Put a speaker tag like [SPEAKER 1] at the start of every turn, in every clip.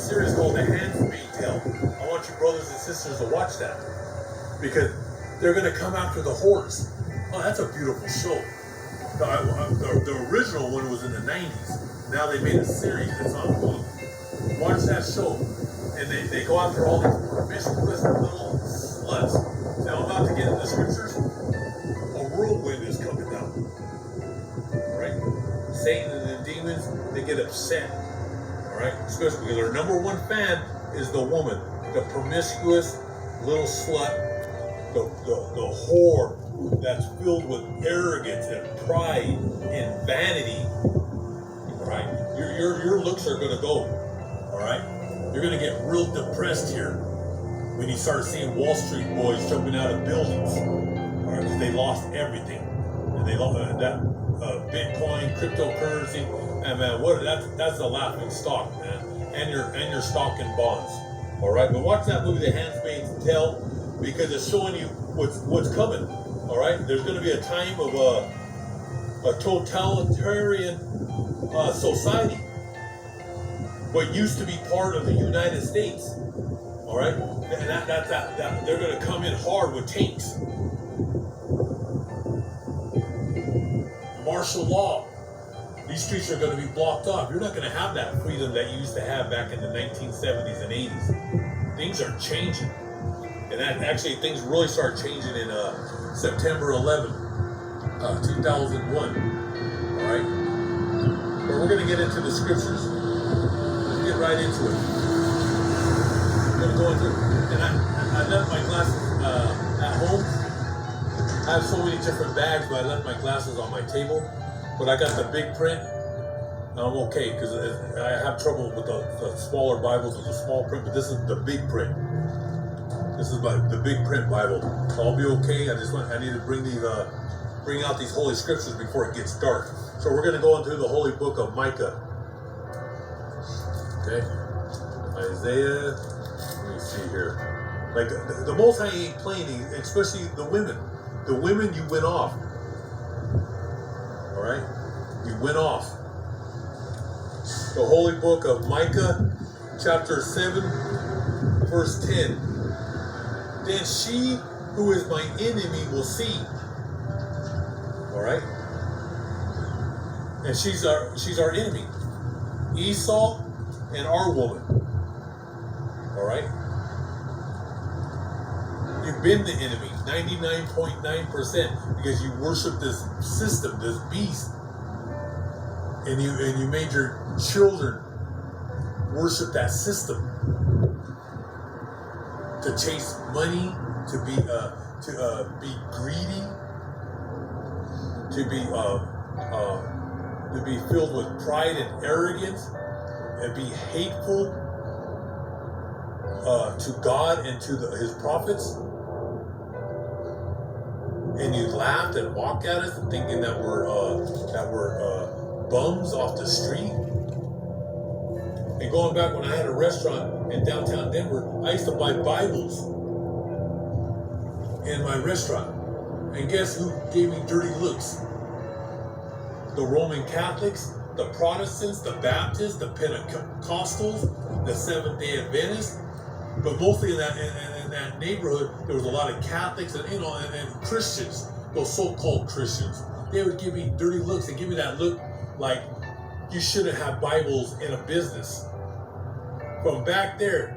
[SPEAKER 1] series called The Handmaid's Tale. I want you brothers and sisters to watch that because they're going to come after the whores. Oh, that's a beautiful show. The original one was in the 90s. Now they made a series that's on Hulu. Watch that show. And they go after all these promiscuous little sluts. Now I'm about to get into the scriptures. A whirlwind is coming down. Alright? Satan and the demons, they get upset. Alright? Especially because their number one fan is the woman. The promiscuous little slut. The whore that's filled with arrogance and pride and vanity. Alright? Your looks are gonna go. Alright? You're gonna get real depressed here when you start seeing Wall Street boys jumping out of buildings. Alright, because they lost everything. And they lost that Bitcoin, cryptocurrency, and man, that's a laughing stock, man. And your stock in bonds. Alright, but watch that movie, The Handmaid's Tale, because it's showing you what's coming. Alright? There's gonna be a time of a totalitarian society. What used to be part of the United States, all right, and that they're going to come in hard with tanks, martial law. These streets are going to be blocked off. You're not going to have that freedom that you used to have back in the 1970s and 80s. Things are changing, and actually things really start changing in September 11, 2001. All right, but we're going to get into the scriptures. Get right into it. I'm gonna go into it. And I left my glasses at home. I have so many different bags, but I left my glasses on my table. But I got the big print. Now I'm okay because I have trouble with the smaller Bibles with the small print, but this is the big print. This is the big print Bible. So I'll be okay. I need to bring out these holy scriptures before it gets dark. So we're gonna go into the holy book of Micah. Okay, Isaiah, let me see here. Like, the Most High ain't playing, especially the women. The women, you went off. Alright? You went off. The holy book of Micah, chapter 7, verse 10. Then she who is my enemy will see. Alright? And she's our enemy. Esau and our woman. Alright? You've been the enemy 99.9% because you worship this system, this beast. And you made your children worship that system. To chase money, to be greedy, to be filled with pride and arrogance, and be hateful to God and to his prophets. And you laughed and mocked at us, thinking that we're bums off the street. And going back when I had a restaurant in downtown Denver, I used to buy Bibles in my restaurant. And guess who gave me dirty looks? The Roman Catholics, the Protestants, the Baptists, the Pentecostals, the Seventh-day Adventists. But mostly in that neighborhood, there was a lot of Catholics and and Christians, those so-called Christians. They would give me dirty looks and give me that look like you shouldn't have Bibles in a business. From back then,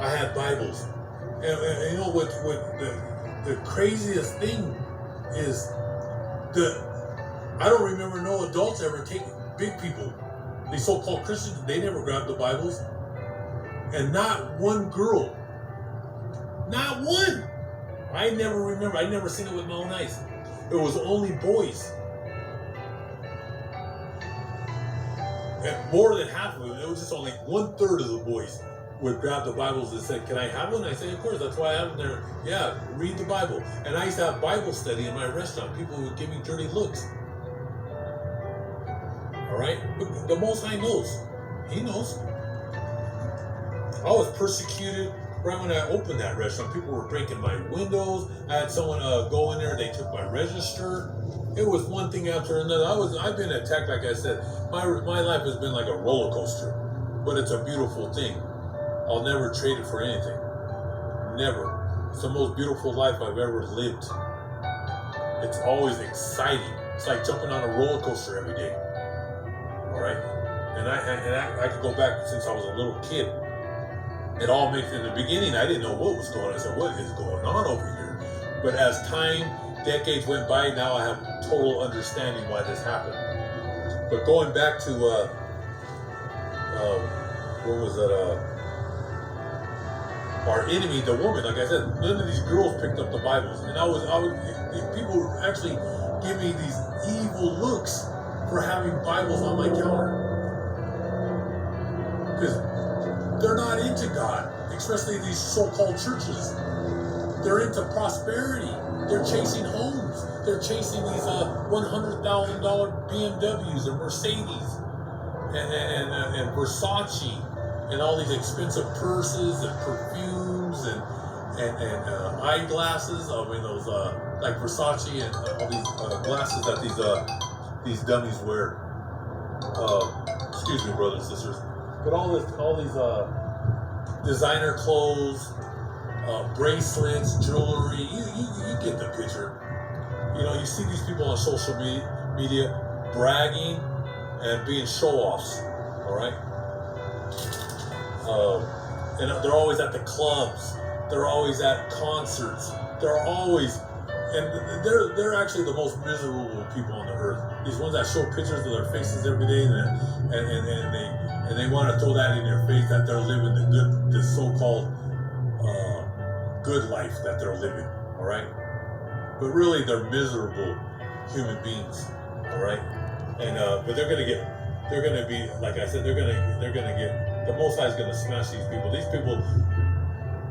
[SPEAKER 1] I had Bibles. And you know what the craziest thing is, I don't remember no adults ever taking big people. These so-called Christians, they never grabbed the Bibles. And not one girl. Not one. I never remember. I never seen it with my own eyes. It was only boys. And more than half of them, it was just only 1/3 of the boys would grab the Bibles and say, "Can I have one?" I said, "Of course, that's why I have them there." Yeah, read the Bible. And I used to have Bible study in my restaurant. People would give me dirty looks. Alright? But the Most High knows. He knows. I was persecuted right when I opened that restaurant, people were breaking my windows. I had someone go in there. They took my register. It was one thing after another. I've been attacked, like I said. My life has been like a roller coaster, but it's a beautiful thing. I'll never trade it for anything. Never. It's the most beautiful life I've ever lived. It's always exciting. It's like jumping on a roller coaster every day. All right, and I could go back since I was a little kid. It all makes, in the beginning, I didn't know what was going on. I said, what is going on over here? But as time, decades went by, now I have total understanding why this happened. But going back to, what was that, our enemy, the woman, like I said, none of these girls picked up the Bibles. And people would actually give me these evil looks for having Bibles on my counter. Because they're not into God, especially these so-called churches. They're into prosperity. They're chasing homes. They're chasing these $100,000 BMWs and Mercedes and Versace and all these expensive purses and perfumes and eyeglasses. I mean, those like Versace and all these glasses that these dummies wear. Excuse me, brothers and sisters. But all these designer clothes, bracelets, jewelry, you get the picture. You know, you see these people on social media bragging and being show-offs, all right? And they're always at the clubs. They're always at concerts. They're actually the most miserable people on the earth. These ones that show pictures of their faces every day, and they want to throw that in your face that they're living the so-called good life that they're living. All right, but really they're miserable human beings. All right, and but they're gonna be, like I said, they're gonna get. The Most High is gonna smash these people.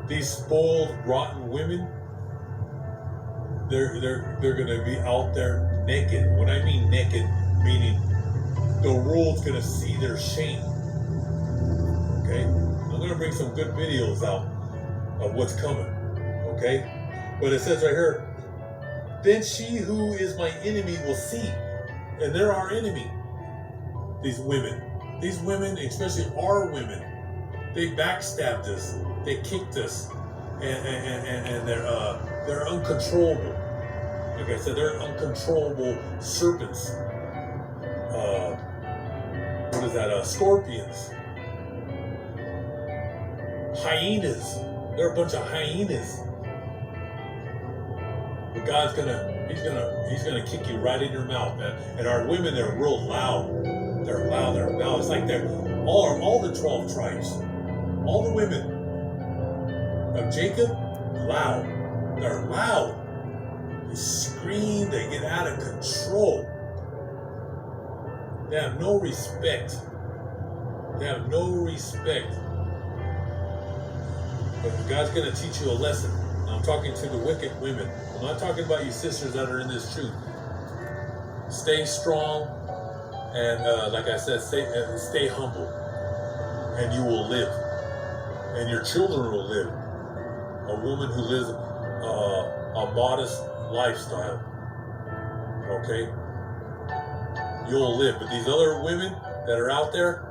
[SPEAKER 1] These spoiled, rotten women. They're gonna be out there naked. When I mean naked, meaning the world's gonna see their shame. Okay? I'm gonna bring some good videos out of what's coming. Okay? But it says right here, then she who is my enemy will see. And they're our enemy. These women, especially our women, they backstabbed us. They kicked us. And they're uncontrollable. Like I said, they're uncontrollable serpents. What is that? Scorpions. Hyenas. They're a bunch of hyenas. But God's he's gonna kick you right in your mouth, man. And our women, they're real loud. They're loud. It's like they're all the 12 tribes, all the women of Jacob, loud. They're loud. They scream. They get out of control. They have no respect. But God's going to teach you a lesson. I'm talking to the wicked women. I'm not talking about you sisters that are in this truth. Stay strong. And like I said, stay humble. And you will live. And your children will live. A woman who lives a modest lifestyle. Okay? You'll live. But these other women that are out there,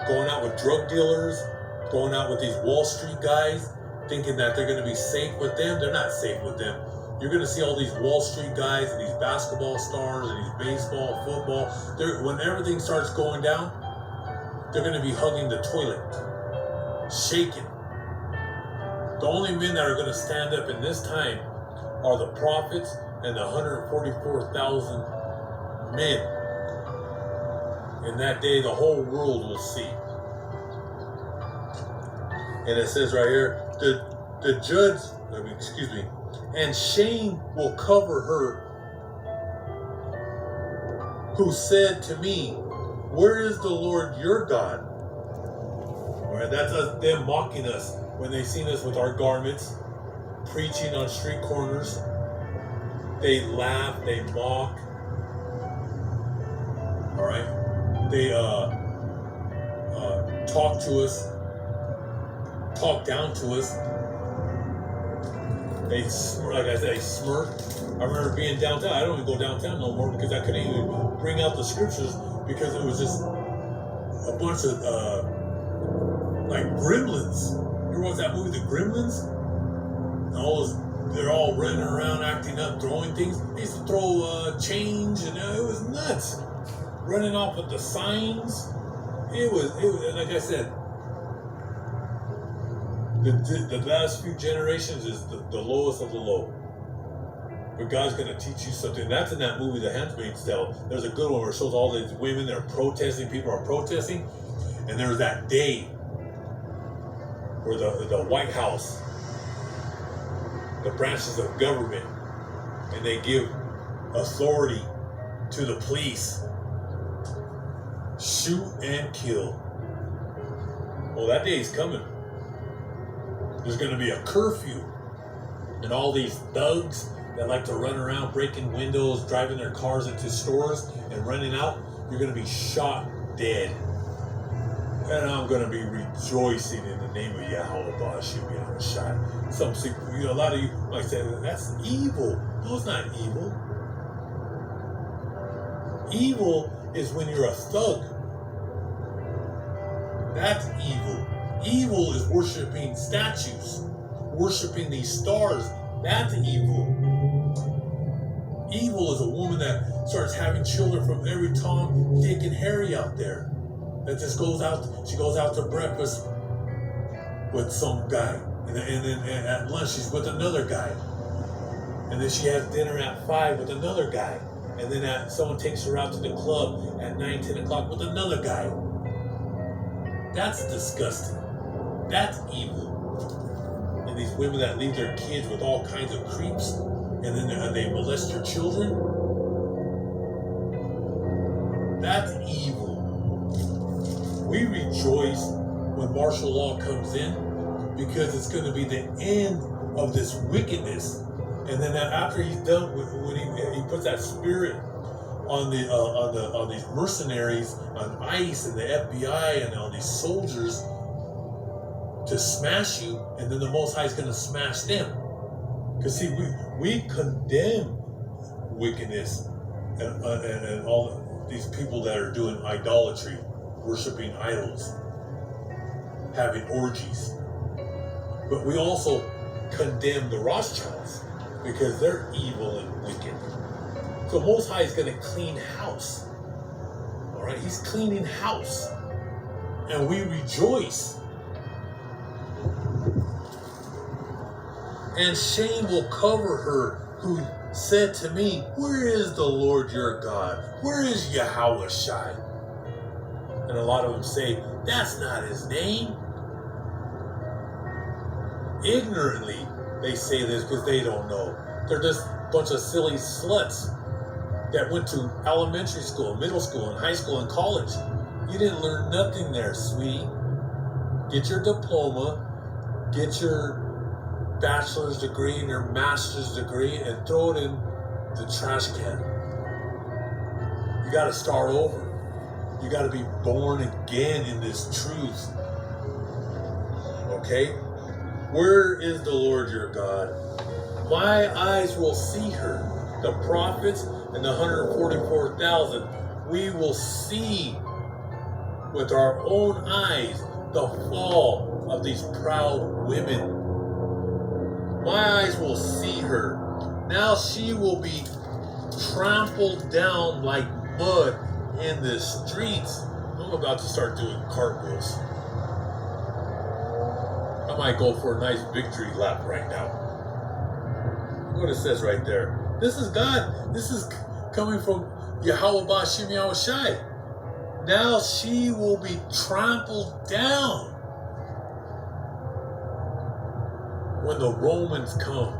[SPEAKER 1] going out with drug dealers, going out with these Wall Street guys, thinking that they're going to be safe with them, they're not safe with them. You're going to see all these Wall Street guys and these basketball stars and these baseball, football. When everything starts going down, they're going to be hugging the toilet, shaking. The only men that are going to stand up in this time are the prophets and the 144,000 men. In that day, the whole world will see. And it says right here, the judge, and shame will cover her who said to me, where is the Lord your God? All right, that's them mocking us when they seen us with our garments, preaching on street corners. They laugh, they mock. All right, they talk to us talk down to us. They, like I said, they smirk. I remember being downtown. I don't even go downtown no more because I couldn't even bring out the scriptures because it was just a bunch of like gremlins. You remember that movie, The Gremlins? And they're all running around, acting up, throwing things. They used to throw change, and it was nuts. Running off with the signs. It was like I said. The last few generations is the lowest of the low. But God's going to teach you something. That's in that movie, The Handmaid's Tale. There's a good one where it shows all these women that are protesting. People are protesting. And there's that day where the White House, the branches of government, and they give authority to the police. Shoot and kill. Well, that day is coming. There's going to be a curfew, and all these thugs that like to run around breaking windows, driving their cars into stores and running out, you're going to be shot dead. And I'm going to be rejoicing in the name of Yahweh Bashim Yahushai. Some people, a lot of you might say, that's evil. No, it's not evil. Evil is when you're a thug. That's evil. Evil is worshiping statues, worshiping these stars. That's evil. Evil is a woman that starts having children from every Tom, Dick, and Harry out there. That just goes out. She goes out to breakfast with some guy, and then at lunch she's with another guy, and then she has dinner at 5 with another guy, and then someone takes her out to the club at 9, 10 o'clock with another guy. That's disgusting. That's evil. And these women that leave their kids with all kinds of creeps, and then they molest your children. That's evil. We rejoice when martial law comes in because it's going to be the end of this wickedness. And then after he's done, when he puts that spirit on these mercenaries, on ICE and the FBI and on these soldiers to smash you, and then the Most High is going to smash them. Because see, we condemn wickedness and all these people that are doing idolatry, worshiping idols, having orgies. But we also condemn the Rothschilds because they're evil and wicked. So Most High is going to clean house. All right, He's cleaning house, and we rejoice. And shame will cover her who said to me, "Where is the Lord your God? Where is Yahweh Shai?" And a lot of them say, "That's not His name." Ignorantly, they say this because they don't know. They're just a bunch of silly sluts that went to elementary school, middle school, and high school, and college. You didn't learn nothing there, sweetie. Get your diploma, get your bachelor's degree and your master's degree, and throw it in the trash can. You got to start over. You got to be born again in this truth. Okay? Where is the Lord your God? My eyes will see her. The prophets and the 144,000, we will see with our own eyes the fall of these proud women. My eyes will see her. Now she will be trampled down like mud in the streets. I'm about to start doing cartwheels. I might go for a nice victory lap right now. Look what it says right there. This is God. This is coming from Yahweh Bashim Yahushai. Now she will be trampled down when the Romans come.